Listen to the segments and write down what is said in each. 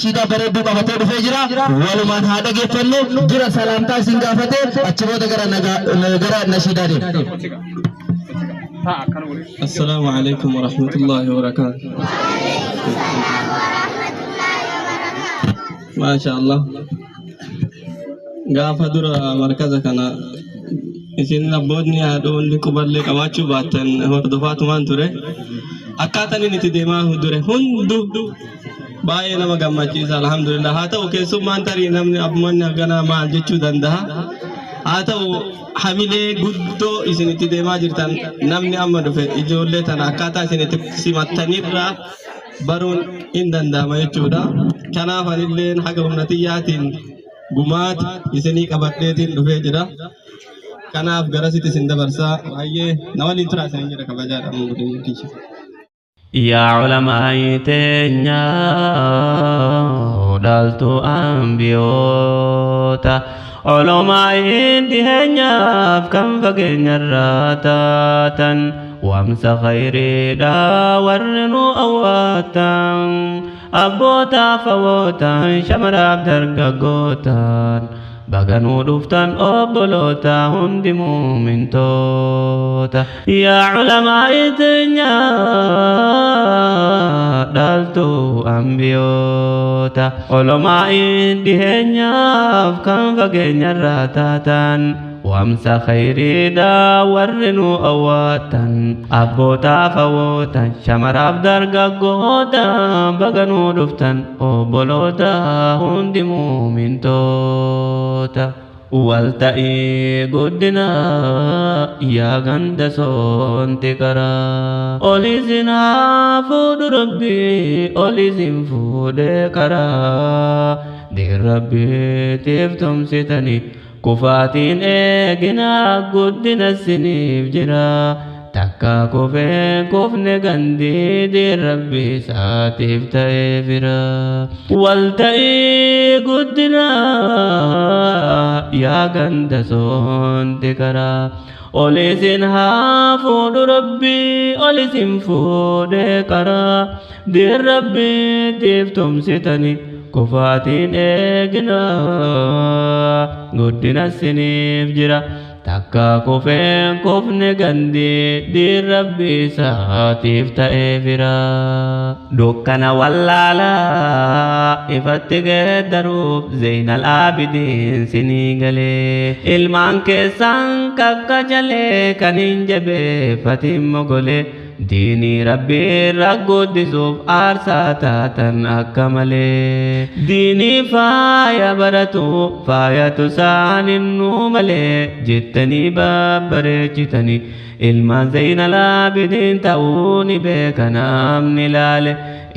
Shida bareedduu qabatee dhufee jira. Walumaan haa dhaggeeffannu. Dura salaamtaa isin gaafate achi booda gara nashiidaa deema. Assalaamu alaykum wa rahmatullahi wa barakaatuh. Masha Allah. Gaafa dura markaza kana isin abboonni haadhoonni quballee qabaachuu baattan hordofaatumaan ture. Akkaataan inni itti deemaa dure hundu baay'ee nama gammachiisa alhamdulillah. Haa ta'u keessummaan tarii namni abboonni hagana maal jechuu danda'a. Haa ta'u hamilee guddoo isin itti deemaa jirtan namni amma dhufe ijoollee tana akkaataa isin itti simattanirraa baruun hin danda'ama jechuudha. Kanaaf anillee haga humna tiyyaatiin gumaata isinii qabadheetiin dhufee jira. Kanaaf garasitti isin dabarsaa baay'ee na waliin turaa isin jira kabajaadhaan. يا علماء تنيا دالت أنبيوتا علماء تنيا كم فكين الراتاتا وامس خيري دا ورنو أواتا أبوتا فوتا شمر عبدالك قوتا Baganuu dhuftan obboloota hundi muumintoota yaa culamaa ittinyaa dhaltuu ambiyoota olomaa dhiheenyaaf kan fageenyarraa taatan waamsa khayriidha warri nu awwaatan abbootaaf hawwootan shamaraaf dargaggoota baganuu dhuftan obboloota hundi muumintoota walta'ii guddina yaa ganda soonti karaa oliisin haa fuudhu rabbii oliisin fuudhee karaa diin rabbiitiif tumsitanii kufaatiin eegina guddina siniif jira takka kufeen kufne gandii diin rabbi isaatiif ta'ee fira walta'ii guddina yaa ganda soonti karaa oliisin haa fuudhu rabbii oliisin fuudhee karaa diin rabbiitiif tumsitanii kufaatiin eegina guddina siniif jira takka kufeen kufne gandii diin rabbi isaatiif ta'ee fira dukkana wallaalaa ifatti geeddaruuf zeynal aabidiin sinii galee ilmaan keessan kakkachalee kan hin jabeeffatin mogolee diinii rabbii ragguddisuuf aarsaa taatan akka malee diinii faaya baratu faayatu isaaninnuu malee jettanii babbareechitanii ilmaan zeynal aabidiin ta'uuni beeka namni laale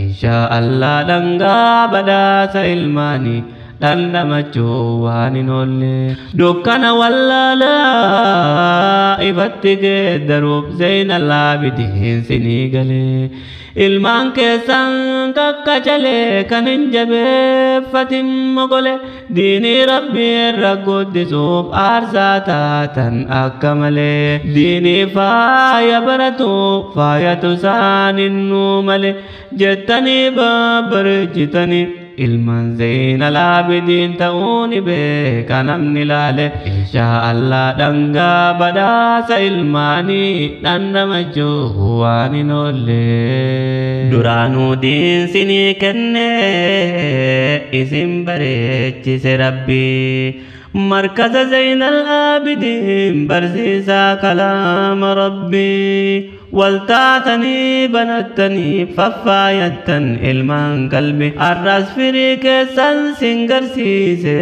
inshaa Allah dhangaa badhaasa ilmaanii dhandhamachuu waan hin oolle dukkana wallaalaa ifatti geeddaruuf zeynal aabidiin sinii galee ilmaan keessan kakkachalee kan hin jabeeffatin mogole diinii rabbii irra guddisuuf aarsaa taatan akka malee diinii faaya baratu faayatu isaaninnuu malee jettanii babbareechitanii ilmaan zeynal aabidiin ta'uuni beeka namni laale inshaa Allah dhangaa badhaasa ilmaanii dhandhamachuu waan hin oolle duraanuu diin sinii kennee isin bareechise rabbii markaza zeynal aabidiin barsiisaa kalaama rabbii waltaatanii banattanii faffaayattan ilmaan qalbi arras firii keessan sin garsiise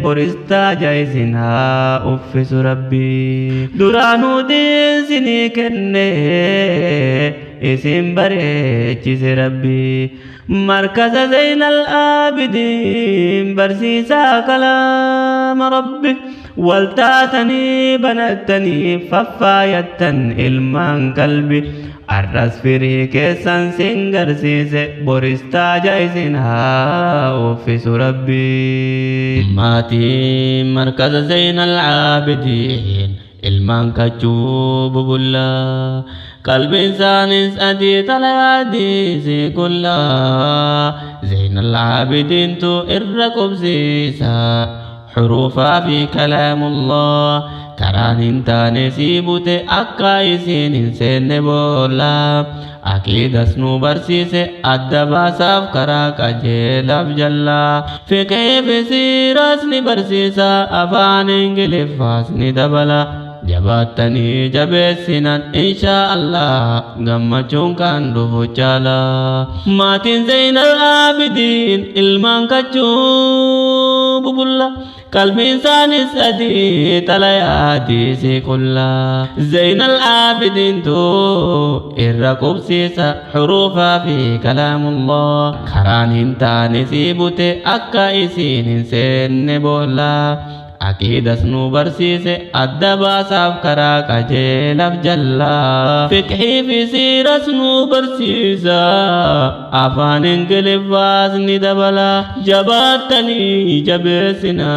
boristaa jaayisin haa uffisu rabbii duraanuu diin sinii kennee isin bareechise rabbii markaza zeynal aabidiin barsiisaa kalaama rabbi waltaatanii banattanii faffaayattan ilmaan qalbi arras firii keessan sin garsiise boristaa jaayisin haa uffisu rabbii maatiin markaza zeynal aabidiin ilmaan kachuu bubullaa قلب إنسان أدي تلادي كلها زين العابدين تو إركب زيسا حروفا في كلام الله كران انتان سيبوت أكايسين إنسان بولا أكيد اسنو برسيس أدبا ساف كراك أجيلف جلا في كيف سيراسني برسيسا أفان انجلفاسني دبلا جباتني جبسنا إن شاء الله غمچون كان دفو چالا ماتين زين العابدين إلمان كچوب بلا قلب إنسان سدي تلياتي سيكلا زين العابدين تو إرقب سيسا حروفا في كلام الله خران انتان سيبوت أكا إسين سين بولا أكيد اسنو برسيس أدبا ساف كراك جيلف جلا فكحي في سير اسنو برسيسا أفان انقلب وازني دبلا جباتني جبسنا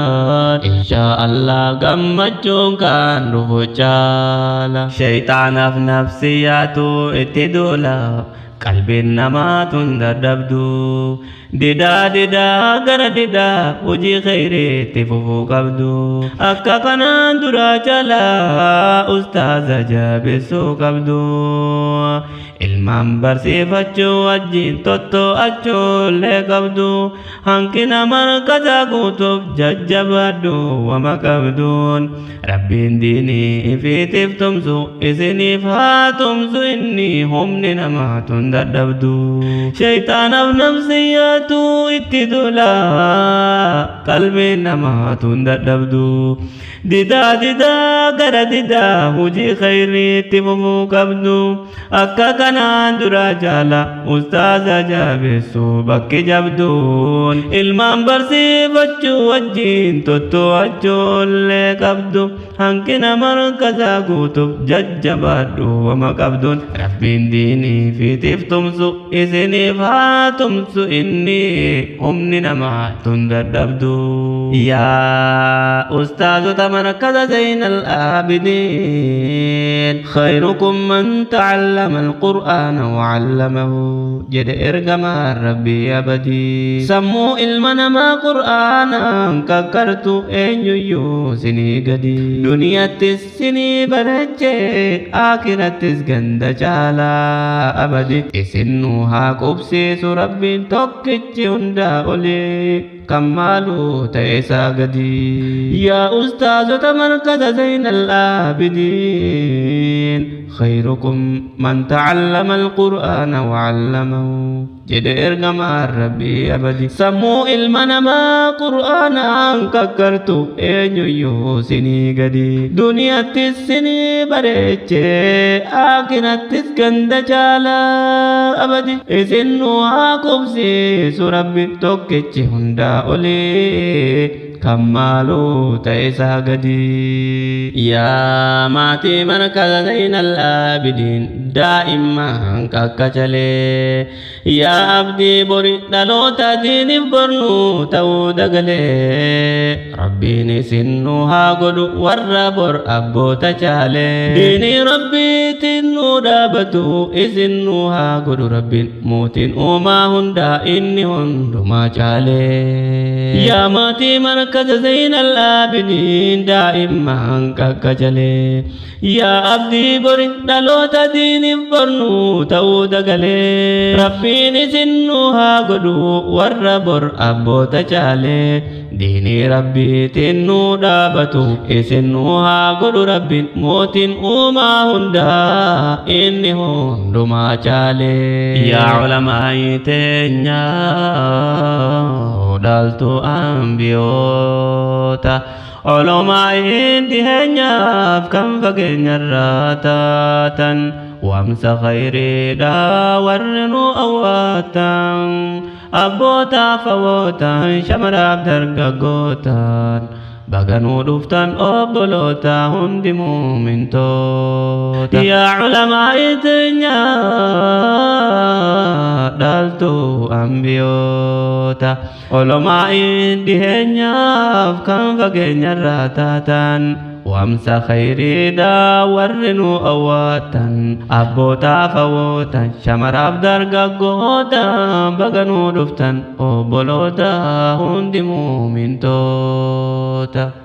إن شاء الله قمتشون كان رفو چالا شيطان في نفسياتو اتدولا قلب النما تندردبدو ددا ددا غر ددا وجي خيري تفوفو قبدو أكا كنان درا چلا أستاذ جابسو قبدو ilman barsiifachuu wajjin tottoo achoollee qabdu hanqina markaza guutuuf jajjabaadhu wama qabduun rabbiin diinii ifiitiif tumsu isiniif haa tumsu inni humni namaatun dadhabdu shayxaanaaf nafsiyyaatu itti dulaa qalbiin namaatun dadhabdu didaa didaa gara didaa hujii khayriitti fufuu qabdu akka kanaan dura jaala ustaaza jaabeessu bakki jabduun ilmaan barsiifachuu wajjin tottoo'achoollee qabdu hanqina markazaa guutuuf jajjabaadhu wama qabduun rabbiin diinii fiitiif tumsu isiniif haa tumsu inni humni namaatun dadhabdu yaa ustaazota مركز زين العابدين خيركم من تعلم القرآن وعلمه جد إرقم ربي أبدي سمو المنما قرآنا ككرت أن يوسني قدي دنيا تسني برجي آخرة تسقند جالا أبدي إسنوها قبسيس ربي توكتش هندا أولي كمالو تيسا قدي يا أستاذ مركز زين العابدين خيركم من تعلم القرآن وعلمه جد إرقم ربي أبدي سمو المنما قرآنا ككرتو أنيو يوسني قدي دنيا تسني بريتشي آخرة تسكند جالا أبدي إذنو هاكبسي سربي توكتش هندا أولي كمالو تيسا قدي يا ماتي مركز زين العابدين دائما ككجلي يا عبدي بري دلوتا ديني برنو تو دقلي ربي نسنوها قدو وربر أبو تجالي ديني ربي تنو دابتو إسنوها قدو ربي موتين وما هندا إني هندو ما جالي يا ماتي مركز زين العابدين دائما ككجلي يا عبدي بري دلوتا ديني برنو تو دقلي ربي نسنوها قدو وربر أبو تجالي ديني ربي تنو دابتو إسنوها قدو ربي موتين وما هندا إني هندو ما جالي يا علماء تنيا دالتو أنبيوتا علماء دهنيا فكم فقين الراتاتا وامس خيري دا ورنو أواتا أبوتا فوتا شمراب درقاقوتا بغنو دفتان أبلوتا هندي مؤمن توتا يا علماء الدنيا دالتو أنبيوتا علماء الدنيا فكم فقين الراتاتا وامسى خيري دا ورنو أواتا أبوتا فوتا شمر أبدر قوتا بغنو دفتن أبولوتا هندي مؤمن توتا